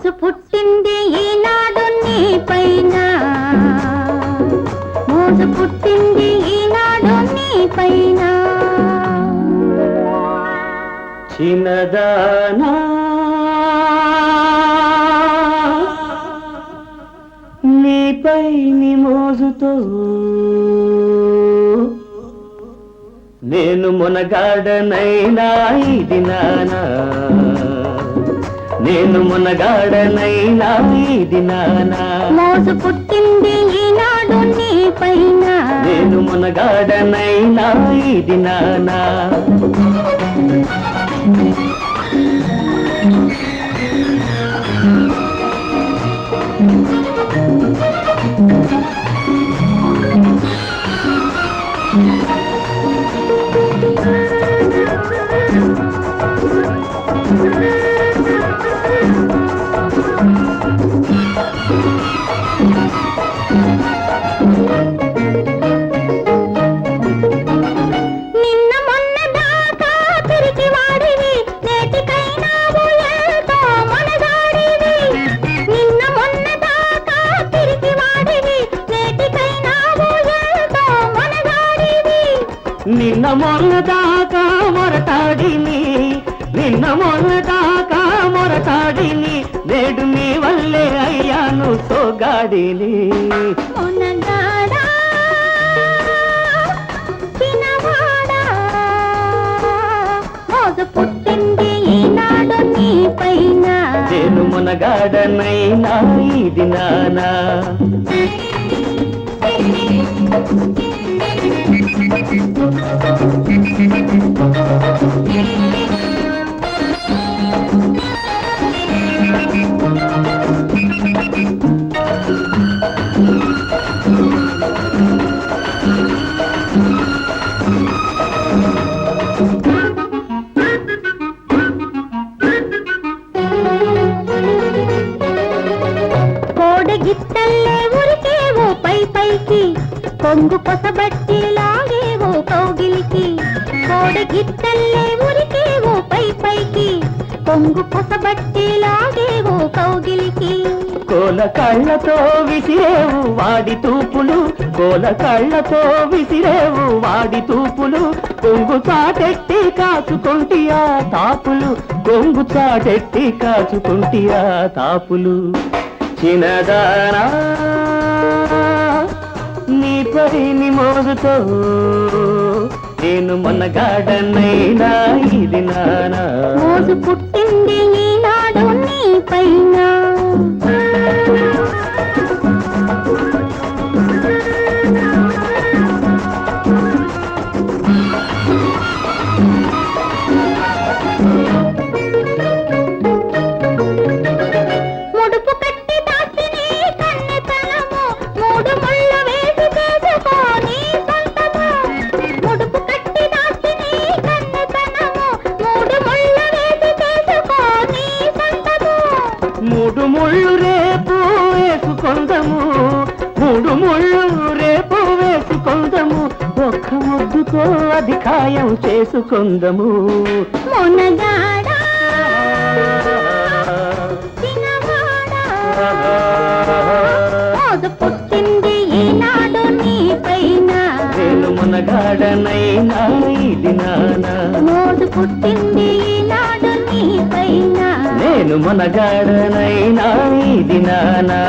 మోజు పుట్టింది ఈనాడు నీ పైన, మోజు పుట్టింది ఈనాడు నీ పైన. చిన్నదానా నీపై నీ మోజుతో నేను మునగాడనైనా ఇది నానా, నేను మునగాడనైనా ఇది నానా. మోజు పుట్టింది ఈనాడు నీ పైన, నేను మునగాడనైనా ఇది నానా. నిన్న మొన్న దాకా తిరిగి వాడివి, నేటికైనావు ఎంతో మనగాడివి. నిన్న మొన్న దాకా తిరిగి వాడివి, నేటికైనావు ఎంతో మనగాడివి. నిన్న మొన్న దాకా మొరటాడిని, నిన్న మొన్న దాకా మొరటాడిని, నేడు నీ వల్లే అయ్యాను సోగాడిని. మునగాడా చిన్నవాడా, మోజు పుట్టింది ఈనాడు నీ పైన, నేను మునగాడనైనా ఇది నానా. కోడి గిట్టల్లే ఉరికేవో పై పైకి, కొంగు పొసబట్టి లాగేవో కౌగిలికి. కోడి గిట్టల్లే ఉరికేవో పై పైకి, కొంగు పొసబట్టి లాగేవో కౌగిలికి. కోల కళ్ళతో విసిరేవు వాడి తూపులు, కోల కళ్ళతో విసిరేవు వాడి తూపులు, కొంగు చాటెట్టి కాచుకుంటియా తాపులు, కొంగు చాటెట్టి కాచుకుంటియా తాపులు. చిన్నదానా నీపై నీ మోజుతో నేను మునగాడనైనా ఇది నానా. మోజు పుట్టింది ఈనాడు నీ పైన. ముడుపు కట్టి దాచిని కన్నెతనము, మూడు ముళ్ళు వేసి చేసుకో నీ సొంతము. ముడుపు కట్టి దాచిని కన్నెతనము, మూడు ముళ్ళు వేసి చేసుకో నీ సొంతము. మూడు ముళ్ళు రేపు వేసుకొందము, మూడు ముళ్ళు రేపు వేసుకొందము, ఒక్క ముద్దుతో అది ఖాయం చేసుకొందము. మునగాడా చిన్నవాడా, మోజు పుట్టింది ఈనాడు నీ పైన, నేను మునగాడనైనా ఇది నానా. మోజు పుట్టింది ఈనాడు నీ పైన, నేను మునగాడనైనా ఇది నానా.